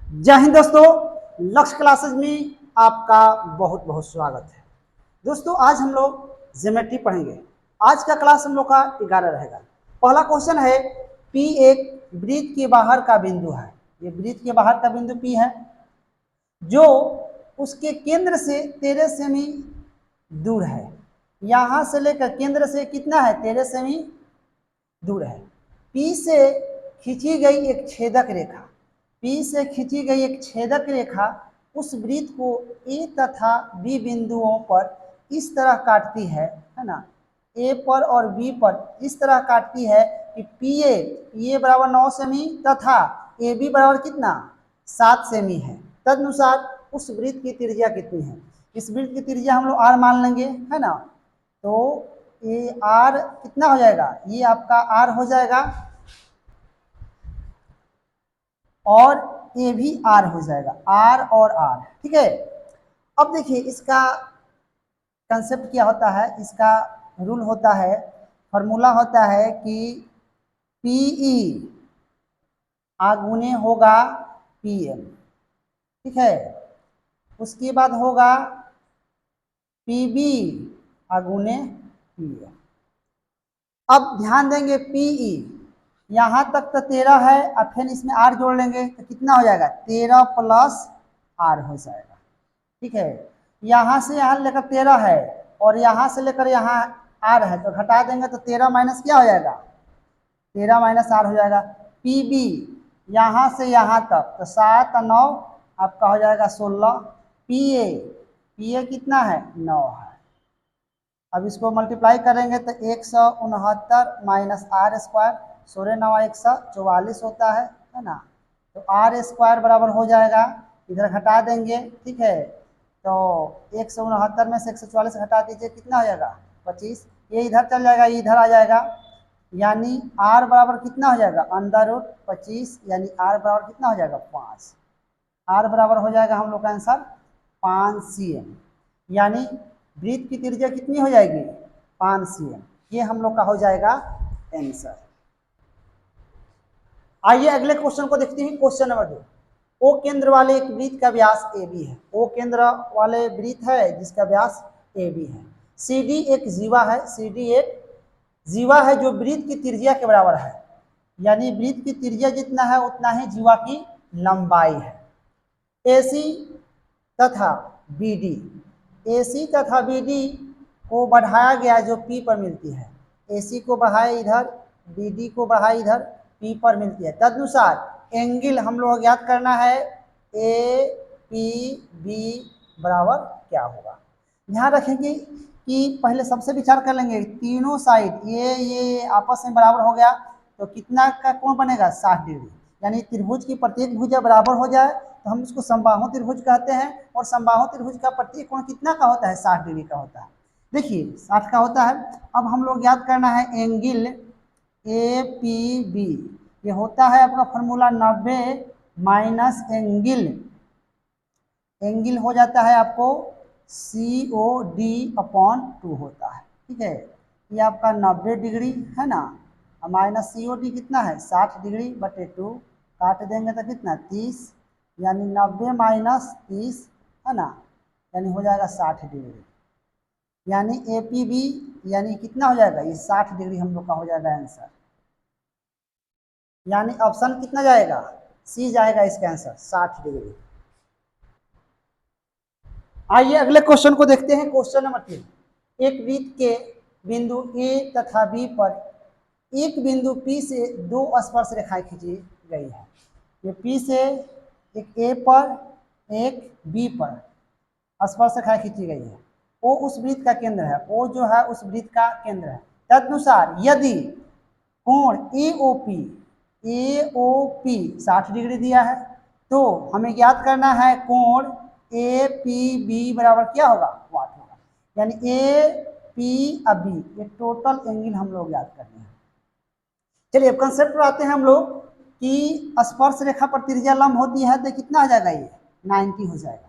जय हिंद दोस्तों, लक्ष्य क्लासेज में आपका बहुत बहुत स्वागत है। दोस्तों आज हम लोग ज्योमेट्री पढ़ेंगे। आज का क्लास हम लोग का 11 रहेगा। पहला क्वेश्चन है, P एक वृत्त के बाहर का बिंदु है। ये वृत्त के बाहर का बिंदु P है जो उसके केंद्र से 13 सेमी दूर है। यहाँ से लेकर केंद्र से कितना है, 13 सेमी दूर है। P से खींची गई एक छेदक रेखा, P से खींची गई एक छेदक रेखा उस वृत्त को A तथा B बिंदुओं पर इस तरह काटती है ना, A पर और B पर इस तरह काटती है कि PA बराबर 9 सेमी तथा AB बराबर कितना 7 सेमी है। तदनुसार उस वृत्त की त्रिज्या कितनी है। इस वृत्त की त्रिज्या हम लोग R मान लेंगे, है ना। तो ये R कितना हो जाएगा, ये आपका R हो जाएगा और ये भी R हो जाएगा, R और R, ठीक है। अब देखिए इसका कंसेप्ट क्या होता है, इसका रूल होता है, फॉर्मूला होता है कि PE आगुने होगा PM, ठीक है। उसके बाद होगा PB आगुने PM। अब ध्यान देंगे PE यहाँ तक तो 13 है, अब फिर इसमें R जोड़ लेंगे तो कितना हो जाएगा, 13 प्लस R हो जाएगा, ठीक है। यहाँ से यहाँ लेकर 13 है और यहाँ से लेकर यहाँ R है, तो घटा देंगे तो 13 माइनस क्या हो जाएगा, 13 माइनस R हो जाएगा। PB यहाँ से यहाँ तक तो 7 और 9 आपका हो जाएगा 16। PA कितना है, 9 है। अब इसको मल्टीप्लाई करेंगे तो 169 माइनस R स्क्वायर, 16 9 144 होता है ना। तो R स्क्वायर बराबर हो जाएगा, इधर घटा देंगे, ठीक है। तो 169 में से 144 घटा दीजिए, कितना हो जाएगा 25। ये इधर चल जाएगा, ये इधर आ जाएगा, यानी R बराबर कितना हो जाएगा √25, यानी R बराबर कितना हो जाएगा 5। R बराबर हो जाएगा हम लोग का आंसर 5 cm, यानी वृत्त की त्रिज्या कितनी हो जाएगी 5 cm। ये हम लोग का हो जाएगा आंसर। आइए अगले क्वेश्चन को देखते हैं। क्वेश्चन नंबर 2, O केंद्र वाले एक वृत्त का व्यास AB है। O केंद्र वाले वृत्त है जिसका व्यास AB है। CD एक जीवा है, CD एक जीवा है जो वृत्त की त्रिज्या के बराबर है, यानी वृत्त की त्रिज्या जितना है उतना ही जीवा की लंबाई है। AC तथा BD को बढ़ाया गया जो P पर मिलती है। AC को बढ़ाए इधर, BD को बढ़ाए इधर, P पर मिलती है। तदनुसार एंगल हम लोग ज्ञात करना है APB बराबर क्या होगा। ध्यान रखेंगे कि पहले सबसे विचार कर लेंगे, तीनों साइड ये आपस में बराबर हो गया तो कितना का कोण बनेगा 60 डिग्री, यानी त्रिभुज की प्रत्येक भुजा बराबर हो जाए तो हम उसको समबाहु त्रिभुज कहते हैं, और समबाहु त्रिभुज का प्रत्येक कोण कितना का होता है 60 डिग्री का होता है। देखिए 60 का होता है। अब हम लोग याद करना है एंगल APB, ये होता है आपका फॉर्मूला 90 माइनस एंगल हो जाता है आपको COD/2 होता है, ठीक है। ये आपका 90 डिग्री है ना, माइनस COD कितना है 60 डिग्री बटे 2, काट देंगे तो कितना 30, यानी 90 माइनस 30 है ना, यानी हो जाएगा 60 डिग्री, यानी APB यानी कितना हो जाएगा, ये 60 डिग्री हम लोग का हो जाएगा आंसर। यानी ऑप्शन कितना जाएगा, C जाएगा इसका आंसर 60 डिग्री। आइए अगले क्वेश्चन को देखते हैं। क्वेश्चन नंबर 3, एक वृत्त के बिंदु A तथा B पर एक बिंदु P से दो स्पर्श रेखाएं खींची गई है। ये P से एक A पर एक B पर स्पर्श रेखाएं खींची गई है। O उस वृत्त का केंद्र है, O जो है उस वृत्त का केंद्र है। तदनुसार यदि कोण AOP 60 डिग्री दिया है तो हमें ज्ञात करना है कोण APB बराबर क्या होगा, 60 होगा, यानी APB ये टोटल एंगल हम लोग याद करने हैं। चलिए अब कंसेप्ट पर आते हैं हम लोग कि स्पर्श रेखा पर त्रिज्या लंब होती है तो कितना आ जाएगा, ये 90 हो जाएगा,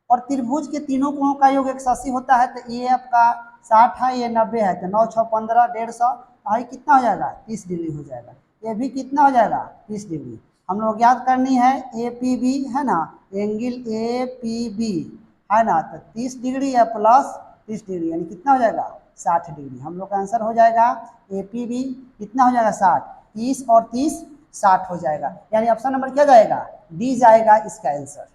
और त्रिभुज के तीनों कोणों का योग 180 होता है, तो ये आपका 60 है, ये 90 है, तो 9 6 15 150, कितना हो जाएगा 30 डिग्री हो जाएगा। ये भी कितना हो जाएगा 30 डिग्री। हम लोग याद करनी है ए पी बी है ना, एंगल ए पी बी है ना, तो 30 डिग्री है प्लस 30 डिग्री यानी कितना हो जाएगा 60 डिग्री। हम लोग का आंसर हो जाएगा ए पी बी कितना हो जाएगा 60, 30 और 30 60 हो जाएगा, यानी ऑप्शन नंबर क्या जाएगा डी जाएगा इसका आंसर।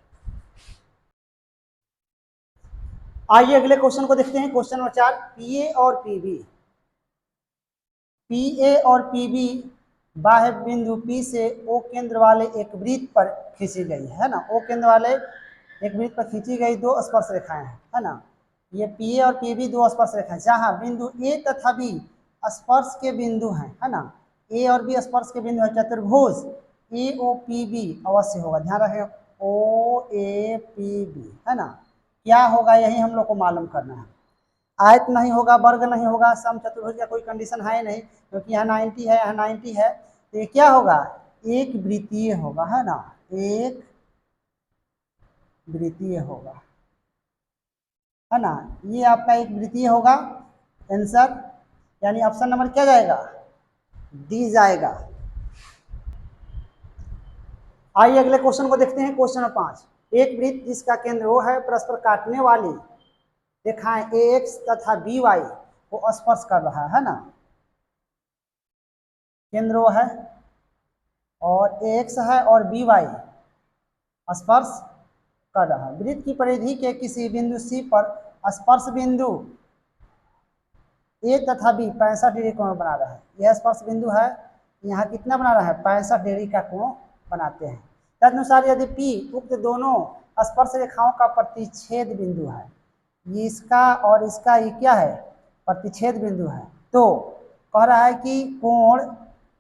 आइए अगले क्वेश्चन को देखते हैं, क्वेश्चन नंबर 4, पी ए और पी बी। पी ए और पी बी बाह्य बिंदु P से O केंद्र वाले एक वृत्त पर खींची गई है ना, O केंद्र वाले एक वृत्त पर खींची गई दो स्पर्श रेखाएं हैं है ना। ये पी ए और पी बी दो स्पर्श रेखाएं जहां बिंदु A तथा B स्पर्श के बिंदु हैं है ना, A और B स्पर्श के बिंदु है, चतुर्भुज ए ओ पी बी अवश्य होगा, ध्यान रखें ओ ए पी बी है ना। क्या होगा यही हम लोग को मालूम करना है, आयत नहीं होगा, वर्ग नहीं होगा, समचतुर्भुज का कोई कंडीशन है नहीं, क्योंकि यहाँ 90 है यहाँ 90 है, तो ये क्या होगा एक वृत्तीय होगा है ना, एक वृत्तीय होगा है ना, ये आपका एक वृत्तीय होगा आंसर, यानी ऑप्शन नंबर क्या जाएगा डी जाएगा। आइए अगले क्वेश्चन को देखते हैं, क्वेश्चन नंबर 5, एक वृत्त जिसका केंद्र वो है परस्पर काटने वाली रेखाएं ए एक्स तथा बी वाई को स्पर्श कर रहा है ना, केंद्र वो है और ए एक्स है और बी वाई स्पर्श कर रहा है। वृत्त की परिधि के किसी बिंदु सी पर स्पर्श बिंदु ए तथा बी 65 डिग्री कोण बना रहा है, यह स्पर्श बिंदु है, यहाँ कितना बना रहा है 65 डिग्री का कोण बनाते हैं। तदनुसार यदि पी उक्त दोनों स्पर्श रेखाओं का प्रतिच्छेद बिंदु है, ये इसका और इसका ये क्या है प्रतिच्छेद बिंदु है, तो कह रहा है कि कोण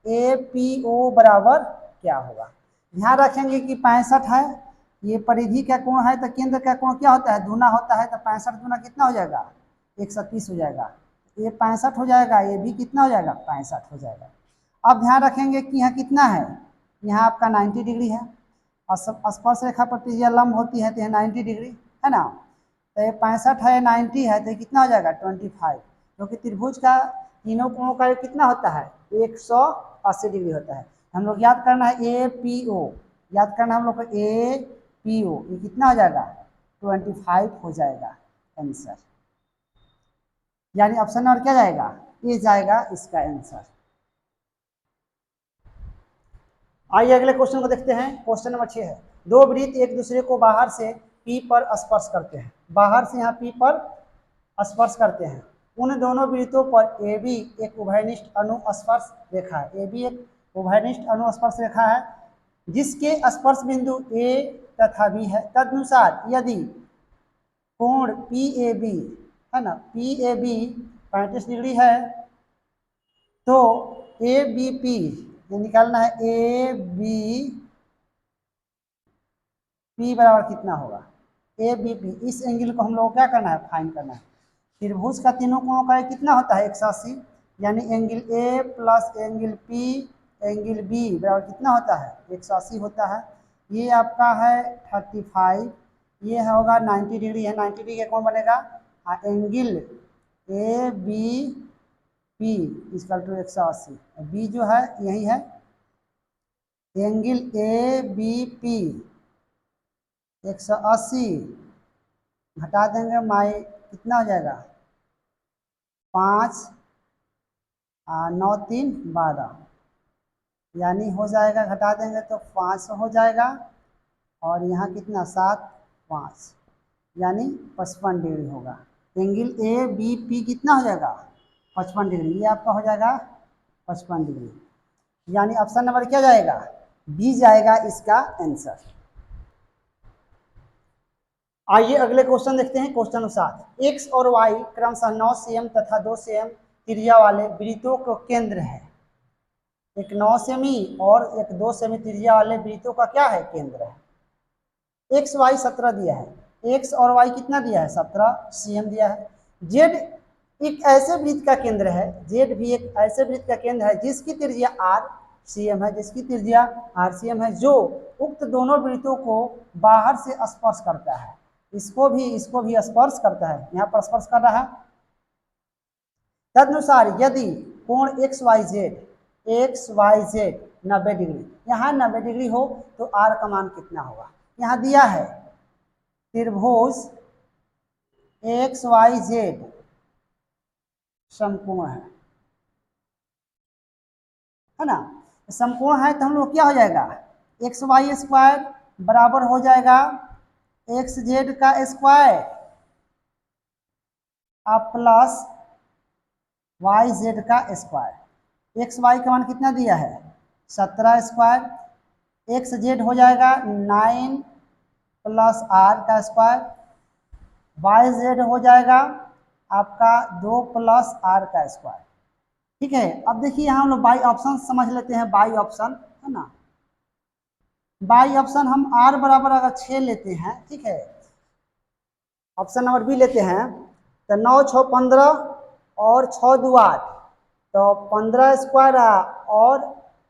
ए पी ओ बराबर क्या होगा। ध्यान रखेंगे कि 65 है, ये परिधि का कोण है, तो केंद्र का कोण क्या होता है दूना होता है, तो 65 दूना कितना हो जाएगा 130 हो जाएगा, ये 65 हो जाएगा, ये भी कितना हो जाएगा 65 हो जाएगा। अब ध्यान रखेंगे कि यहाँ कितना है, यहाँ आपका 90 डिग्री है, और स्पर्श रेखा पर त्रिज्या लंब होती है तो यह 90 डिग्री है ना, तो ये 65 है 90 है, तो कितना हो जाएगा 25, क्योंकि त्रिभुज का तीनों कोणों का कितना होता है 180 डिग्री होता है। हम लोग याद करना है ए पी ओ, याद करना हम लोग को ए पी ओ, ये कितना हो जाएगा 25 हो जाएगा आंसर, यानी ऑप्शन नंबर क्या जाएगा ये जाएगा इसका आंसर। आइए अगले क्वेश्चन को देखते हैं, क्वेश्चन नंबर 6 है, दो वृत्त एक दूसरे को बाहर से P पर स्पर्श करते हैं, बाहर से यहाँ P पर स्पर्श करते हैं, उन दोनों वृत्तों पर ए बी एक उभयनिष्ठ अनुस्पर्श रेखा है, ए बी एक उभयनिष्ठ अनुस्पर्श रेखा है जिसके स्पर्श बिंदु ए तथा बी है। तदनुसार यदि कोण पी ए बी है ना, पी ए बी 35 डिग्री है, तो ए बी पी निकालना है, ए बी पी बराबर कितना होगा ए बी पी, इस एंगल को हम लोग क्या करना है फाइंड करना है। त्रिभुज का तीनों कोणों का कितना होता है 180, यानी angle A plus angle P angle B बराबर कितना होता है 180 होता है। ये आपका है 35, ये होगा 90 डिग्री है, 90 डिग्री का कोण बनेगा angle A B P equal to 180, B जो है यही है एंगल ए बी पी 180 घटा देंगे माई कितना हो जाएगा 5 9 3 12, यानी हो जाएगा घटा देंगे तो 500 हो जाएगा, और यहाँ कितना 7 5 यानी 55 डिग्री होगा। एंगल ए बी पी कितना हो जाएगा 55 डिग्री, ये आपका हो जाएगा 55 डिग्री, यानी ऑप्शन नंबर क्या जाएगा बी जाएगा इसका आंसर। आइए अगले क्वेश्चन देखते हैं, क्वेश्चन नंबर 7, एक्स और वाई क्रमशः 9 सेमी तथा 2 सेमी त्रिज्या वाले वृत्तों को केंद्र है, एक 9 सेमी और एक 2 सेमी त्रिज्या वाले वृत्तों का क्या है केंद्र है। एक्स वाई 17 दिया है, एक्स और वाई कितना दिया है 17 सेमी दिया है। जेड एक ऐसे वृत्त का केंद्र है, जेड भी एक ऐसे वृत्त का केंद्र है जिसकी त्रिज्या आर सीएम है, जिसकी त्रिज्या आर सीएम है, जो उक्त दोनों वृत्तों को बाहर से स्पर्श करता है, इसको भी स्पर्श करता है, यहाँ पर स्पर्श कर रहा है। तदनुसार यदि कोण एक्स वाई जेड 90 डिग्री, यहाँ 90 डिग्री हो तो आर का मान कितना होगा। यहाँ दिया है त्रिभुज एक्स वाई जेड समकोण है ना, समकोण है तो हम लोग क्या हो जाएगा, एक्स वाई स्क्वायर बराबर हो जाएगा एक्स जेड का स्क्वायर अब प्लस वाई जेड का स्क्वायर। एक्स वाई का मान कितना दिया है 17 स्क्वायर, एक्स जेड हो जाएगा 9 प्लस आर का स्क्वायर, वाई जेड हो जाएगा आपका 2 प्लस आर का स्क्वायर। ठीक है, अब देखिए यहाँ हम लोग बाई ऑप्शन समझ लेते हैं, बाई ऑप्शन है ना, बाई ऑप्शन हम आर बराबर अगर 6 लेते हैं, ठीक है, ऑप्शन नंबर बी लेते हैं तो 9 6 15 और 6 2 8, तो 15 स्क्वायर और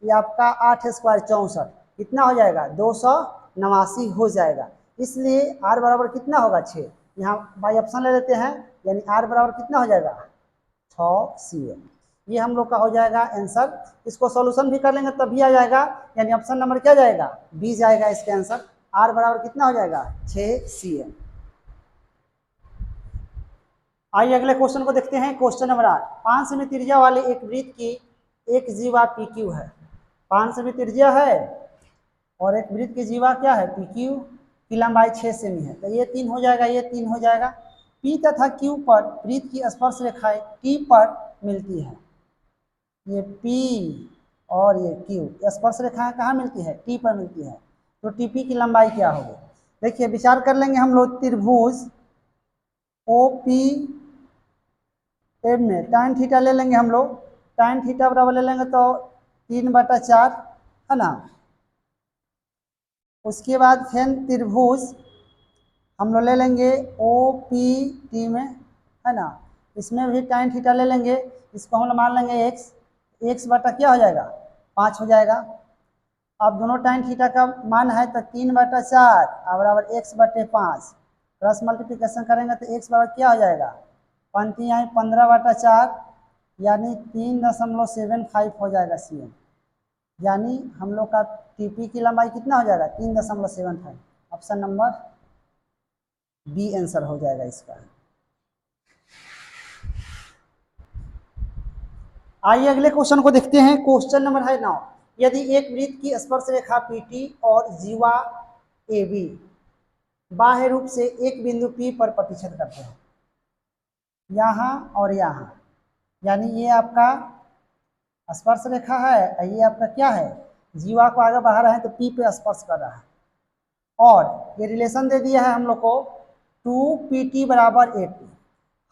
ये आपका 8 स्क्वायर 64, कितना हो जाएगा 289 हो जाएगा। इसलिए आर बराबर कितना होगा 6, यहाँ बाई ऑप्शन ले लेते हैं, यानी आर बराबर कितना हो जाएगा 6 CM। ये हम लोग का हो जाएगा आंसर। इसको सॉल्यूशन भी कर लेंगे तब भी आ जाएगा, यानी ऑप्शन नंबर क्या जाएगा बी जाएगा इसका आंसर। आर बराबर कितना हो जाएगा 6 CM। आइए अगले क्वेश्चन को देखते हैं। क्वेश्चन नंबर 8, 5 सेमी त्रिज्या वाले एक वृत्त की एक जीवा PQ है। 5 सेमी त्रिज्या है और एक वृत्त की जीवा क्या है PQ की लंबाई 6 सेमी है, तो ये 3 हो जाएगा, ये 3 हो जाएगा। P तथा Q पर वृत्त की स्पर्श रेखाएं T पर मिलती है। ये P और ये Q स्पर्श रेखाएं कहाँ मिलती है T पर मिलती है, तो TP की लंबाई क्या होगी। देखिए विचार कर लेंगे हम लोग, त्रिभुज OP में tan थीटा ले लेंगे हम लोग, tan थीटा बराबर ले लेंगे तो 3/4 है ना। उसके बाद फिर त्रिभुज हम लोग ले लेंगे OPT में है ना, इसमें भी tan थीटा ले लेंगे, इसको हम लोग मान लेंगे x बटा क्या हो जाएगा 5 हो जाएगा। अब दोनों tan थीटा का मान है तो 3/4 बराबर x/5, क्रॉस मल्टीप्लिकेशन करेंगे तो x बराबर क्या हो जाएगा, पंक्ति आई 15/4 यानी 3.75 हो जाएगा CM, यानी हम लोग का TP की लंबाई कितना हो जाएगा 3.75। ऑप्शन नंबर बी आंसर हो जाएगा इसका। आइए अगले क्वेश्चन को देखते हैं। क्वेश्चन नंबर है 9, यदि एक वृत्त की स्पर्श रेखा PT और जीवा AB बाह्य रूप से एक बिंदु P पर प्रतिच्छेद करते हैं, यहाँ और यहाँ, यानी ये आपका स्पर्श रेखा है, ये आपका क्या है जीवा को आगे बढ़ा रहे हैं तो P पे स्पर्श कर रहा है, और ये रिलेशन दे दिया है हम लोग को 2PT बराबर AP।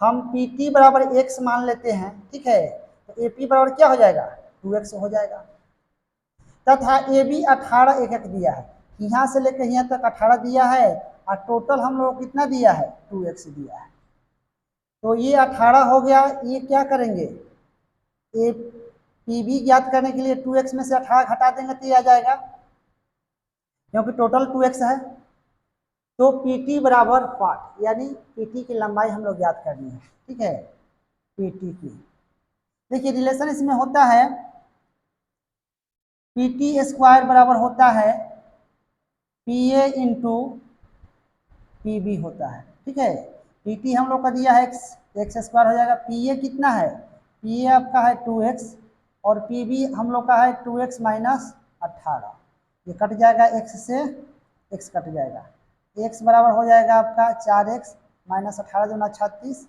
हम PT बराबर x मान लेते हैं, ठीक है, तो AP बराबर क्या हो जाएगा 2x हो जाएगा। तथा AB 18 एकक दिया है, यहाँ से लेकर यहाँ तक 18 दिया है और टोटल हम लोग कितना दिया है 2x दिया है, तो ये 18 हो गया। ये क्या करेंगे PB ज्ञात करने के लिए 2x में से 18 घटा देंगे तो ये आ जाएगा, क्योंकि टोटल 2x है। तो PT बराबर 5, यानी PT की लंबाई हम लोग ज्ञात करनी है, ठीक है, PT की। देखिए रिलेशन इसमें होता है PT स्क्वायर बराबर होता है PA इंटू PB होता है, ठीक है। PT हम लोग का दिया है x स्क्वायर हो जाएगा, PA कितना है PA आपका है 2x और PB हम लोग का है 2x माइनस 18, ये कट जाएगा x से x कट जाएगा, x बराबर हो जाएगा आपका 4x माइनस 18 दूना 36,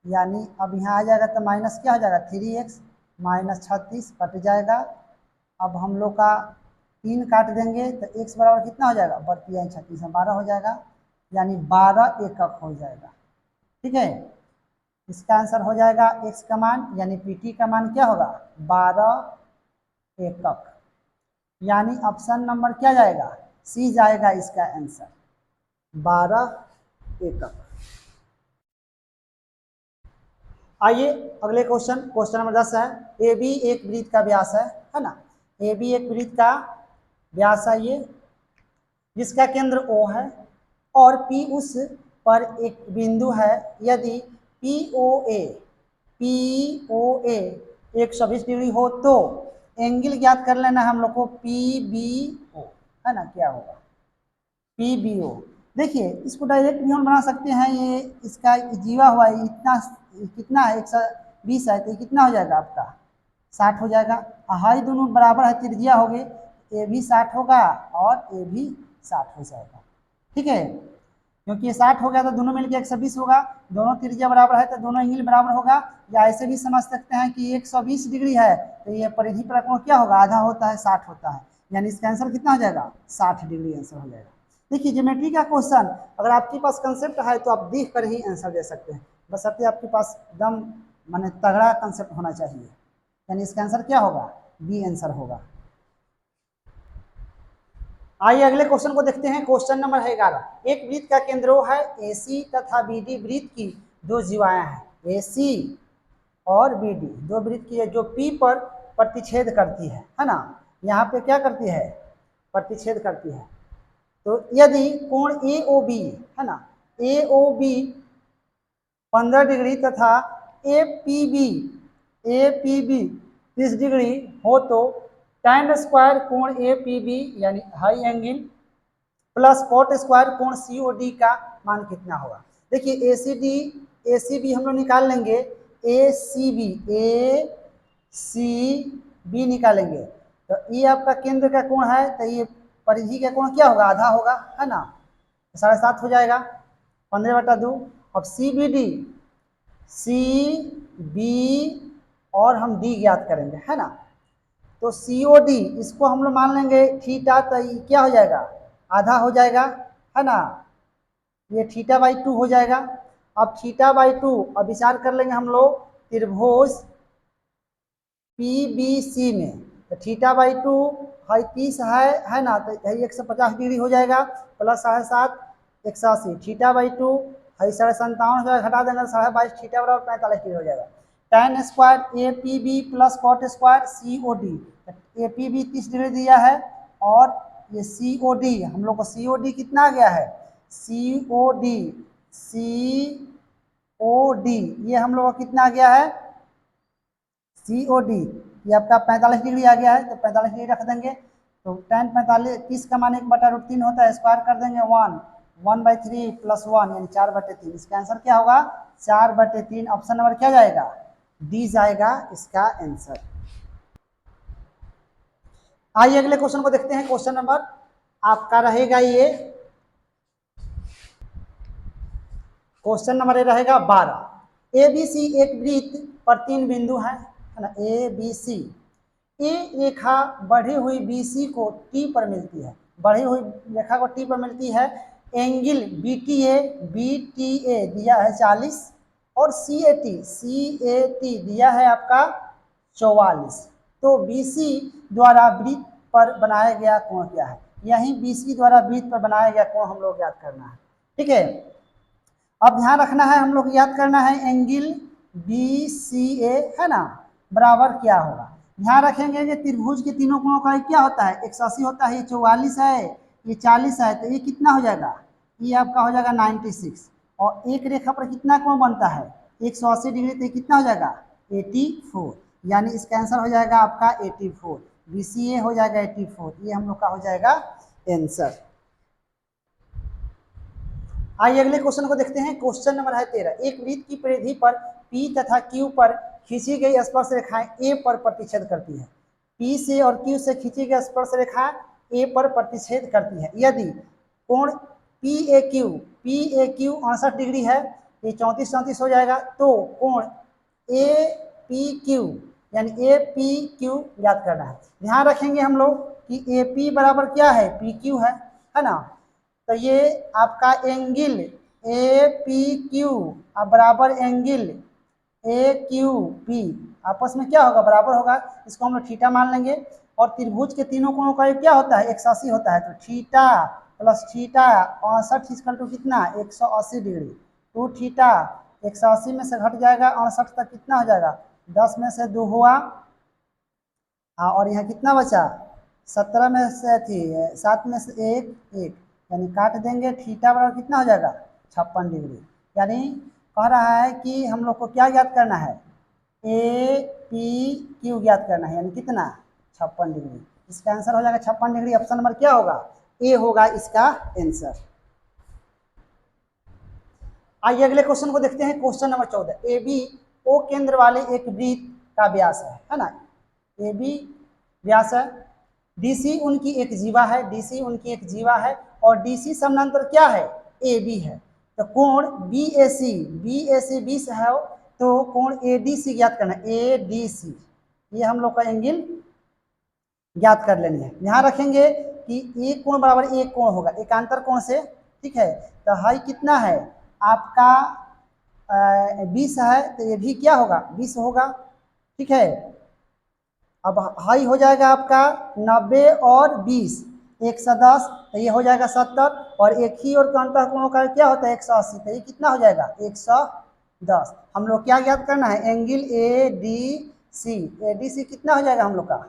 यानी अब यहाँ आ जाएगा तो माइनस क्या हो जाएगा 3x माइनस 36 कट जाएगा। अब हम लोग का 3 काट देंगे तो x बराबर कितना हो जाएगा, बढ़ती है 36 में 12 हो जाएगा, यानी 12 एकक हो जाएगा, ठीक है। इसका आंसर हो जाएगा x का मान, यानी PT का मान क्या होगा 12 एकक, यानी ऑप्शन नंबर क्या जाएगा C जाएगा इसका आंसर 12 एकक। आइए अगले क्वेश्चन नंबर 10 है, AB एक वृत्त का व्यास है ना, AB एक वृत्त का व्यास है ये, जिसका केंद्र O है और P उस पर एक बिंदु है। यदि POA 120 डिग्री हो तो एंगल ज्ञात कर लेना हम लोग को PBO, है ना, क्या होगा PBO। देखिए इसको डायरेक्ट भी हम बना सकते हैं, ये इसका जीवा हुआ है इतना, कितना है 120 है, तो कितना हो जाएगा आपका 60 हो जाएगा। हाई दोनों बराबर है, त्रिज्या हो गए, ये भी 60 होगा और ये भी 60 हो जाएगा, ठीक है। क्योंकि ये 60 हो गया तो दोनों मिलकर 120 होगा, दोनों त्रिज्या बराबर है तो दोनों एंगल बराबर होगा। या ऐसे भी समझ सकते हैं कि 120 डिग्री है तो ये परिधि पर कोण क्या होगा, आधा होता है 60 होता है, यानी इसका आंसर कितना हो जाएगा 60 डिग्री आंसर हो जाएगा। देखिए ज्योमेट्री का क्वेश्चन अगर आपके पास कंसेप्ट है तो आप देख कर ही आंसर दे सकते हैं, बशर्ते आपके पास एकदम माने तगड़ा कंसेप्ट होना चाहिए, यानी इसका आंसर क्या होगा बी आंसर होगा। आइए अगले क्वेश्चन को देखते हैं। क्वेश्चन नंबर है 11। एक वृत्त का केंद्र है AC तथा BD वृत्त की दो जीवाएं हैं, AC और BD दो वृत्त की है जो P पर प्रतिच्छेद करती है ना, यहाँ पे क्या करती है प्रतिच्छेद करती है। तो यदि कोण AOB है ना, AOB 15 डिग्री तथा APB 30 डिग्री हो तो tan स्क्वायर कोण APB यानी हाई एंगल प्लस कॉट स्क्वायर कोण COD का मान कितना होगा। देखिए ACB हम लोग निकाल लेंगे, ACB निकालेंगे तो ये आपका केंद्र का कोण है, तो ये परिधि का कोण क्या होगा आधा होगा, है ना, 7.5 हो जाएगा 15/2। अब CB और हम D ज्ञात करेंगे, है ना। तो COD इसको हम लोग मान लेंगे थीटा, तो ये क्या हो जाएगा आधा हो जाएगा, है ना, ये θ/2 हो जाएगा। अब θ/2 अब विचार कर लेंगे हम लोग त्रिभुज PBC में, तो θ/2 है 30 है ना, तो 150 डिग्री हो जाएगा प्लस 7.5 180 θ/2 है 57.5 हो जाएगा, घटा देंगे 22.5 θ बराबर 45 डिग्री हो जाएगा। tan square APB plus cot square COD, APB 30 degree दिया है और ये COD हम लोग को COD कितना आ गया है COD ये हम लोग को कितना आ गया है COD ये आपका 45 डिग्री आ गया है, तो 45 डिग्री रख देंगे। तो tan 45 30 का मान 1/√3 होता है, स्क्वायर कर देंगे 1/3 प्लस 1 यानी 4/3। इसका आंसर क्या होगा 4/3। ऑप्शन नंबर क्या जाएगा डी जाएगा इसका आंसर। आइए अगले क्वेश्चन को देखते हैं। क्वेश्चन नंबर आपका रहेगा ये, क्वेश्चन नंबर ये रहेगा 12। ABC एक वृत्त पर 3 बिंदु है ना, ABC ए रेखा बढ़ी हुई BC को T पर मिलती है, बढ़ी हुई रेखा को T पर मिलती है। एंगल BTA दिया है 40 और CAT दिया है आपका 44। तो BC द्वारा वृत्त पर बनाया गया कोण क्या है, यही BC द्वारा वृत्त पर बनाया गया कोण हम लोग याद करना है, ठीक है। अब ध्यान रखना है हम लोग याद करना है एंगल BCA है ना बराबर क्या होगा। ध्यान रखेंगे कि त्रिभुज के तीनों कोणों का क्या होता है 180 होता है, ये 44 है ये 40 है, तो ये कितना हो जाएगा ये आपका हो जाएगा 96। और एक रेखा पर कितना कोण बनता है 180 डिग्री, तो कितना हो जाएगा 84, यानी इसका आंसर हो जाएगा आपका 84। BCA हो जाएगा 84, ये हम लोग का हो जाएगा आंसर। आइए अगले क्वेश्चन को देखते हैं। क्वेश्चन नंबर है 13। एक वृत्त की परिधि पर P तथा Q पर खींची गई स्पर्श रेखाएं A पर प्रतिच्छेद करती है। P से और Q से खींची गई स्पर्श रेखा A पर प्रतिच्छेद करती है। यदि कोण PAQ 68 डिग्री है, ये 34 हो जाएगा, तो कोण APQ यानी APQ याद करना है। ध्यान रखेंगे हम लोग कि AP बराबर क्या है PQ है ना, तो ये आपका एंगल APQ अब बराबर एंगल AQP आपस में क्या होगा बराबर होगा, इसको हम लोग थीटा मान लेंगे। और त्रिभुज के तीनों कोणों का क्या होता है 180 होता है, तो theta plus theta 68 equal to कितना 180 डिग्री, टू थीटा 180 में से घट जाएगा 68 तक कितना हो जाएगा 10 में से 2 हुआ, और यहाँ कितना बचा 17 में से थी 7 में से 1 यानी काट देंगे, थीटा बराबर कितना हो जाएगा 56 डिग्री। यानी कह रहा है कि हम लोग को क्या ज्ञात करना है APQ ज्ञात करना है, यानी कितना 56 डिग्री। इसका आंसर हो जाएगा 56 डिग्री। ऑप्शन नंबर क्या होगा? ए होगा इसका आंसर। आइए अगले क्वेश्चन को देखते हैं। Question number 14। A B O केंद्र वाले एक वृत्त का व्यास है ना। ए बी व्यास है, डीसी उनकी एक जीवा है, डीसी उनकी एक जीवा है और डीसी समानांतर क्या है? ए बी है। तो कोण बी ए सी 20 है, तो कोण ए डी सी ज्ञात करना है। ए डी सी ये हम लोग का एंगल ज्ञात कर लेनी है। ध्यान रखेंगे कि एक कोण बराबर एक कोण होगा एकांतर कोण से, ठीक है। तो हाई कितना है आपका 20 है, तो ये भी क्या होगा? 20 होगा, ठीक है। अब हाई हो जाएगा आपका 90 और 20 110, तो ये हो जाएगा 70 और एक ही और अंतः कोणों का क्या होता है? 180, तो ये कितना हो जाएगा? 110। हम लोग क्या ज्ञात करना है? Angle A D C. A D C कितना हो जाएगा हम लोग का?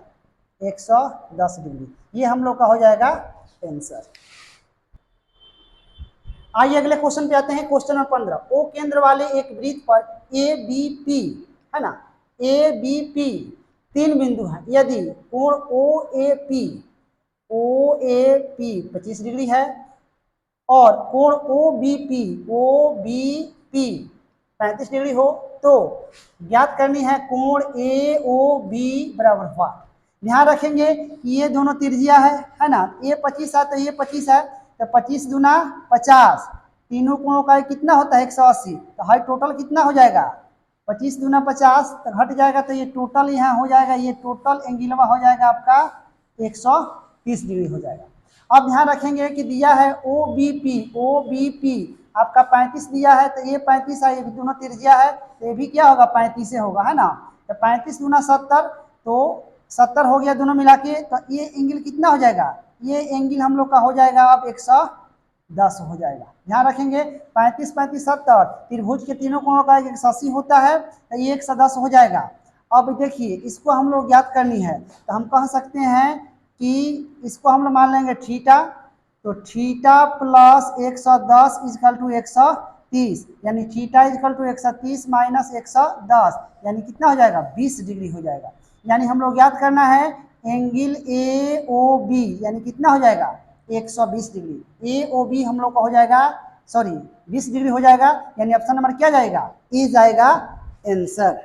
110 डिग्री। ये हम लोग का हो जाएगा आंसर। आइए अगले क्वेश्चन पे आते हैं। Question number 15। ओ केंद्र वाले एक वृत्त पर ए बी पी है ना, ए बी पी 3 बिंदु हैं। यदि कोण ओ ए पी 25 डिग्री है और कोण ओ बी पी 35 डिग्री हो, तो ज्ञात करनी है कोण ए ओ बी बराबर हुआ। ध्यान रखेंगे कि ये दोनों त्रिज्या है ना। ये 25 है तो ये 25 है, तो 25 दूना 50, तीनों कोणों का कितना होता है? 180। तो हाई टोटल कितना हो जाएगा? 25 दूना 50 तो घट जाएगा, तो ये टोटल यहाँ हो जाएगा, ये टोटल एंगलवा हो जाएगा आपका 130 डिग्री हो जाएगा। अब ध्यान रखेंगे कि दिया है ओ बी पी आपका 35 दिया है, तो ये 35 है, ये भी दोनों त्रिज्या है, तो ये भी क्या होगा? 35 से होगा, है ना। तो 35 दूना 70, तो 70 हो गया दोनों मिला के। तो ये एंगल कितना हो जाएगा? ये एंगल हम लोग का हो जाएगा अब 110 हो जाएगा। ध्यान रखेंगे 35 35 70 त्रिभुज के तीनों कोणों का 180 होता है, तो ये 110 हो जाएगा। अब देखिए इसको हम लोग ज्ञात करनी है, तो हम कह सकते हैं कि इसको हम लोग मान लेंगे थीटा, तो थीटा प्लस 110 इजकल टू 130, यानी थीटा इजकल टू 130 माइनस 110, यानी कितना हो जाएगा? 20 डिग्री हो जाएगा। यानी हम लोग याद करना है एंगल ए ओ बी, यानी कितना हो जाएगा? 120 डिग्री। ए ओ बी हम लोग का हो जाएगा, सॉरी 20 डिग्री हो जाएगा, यानी ऑप्शन नंबर क्या जाएगा? ए जाएगा आंसर।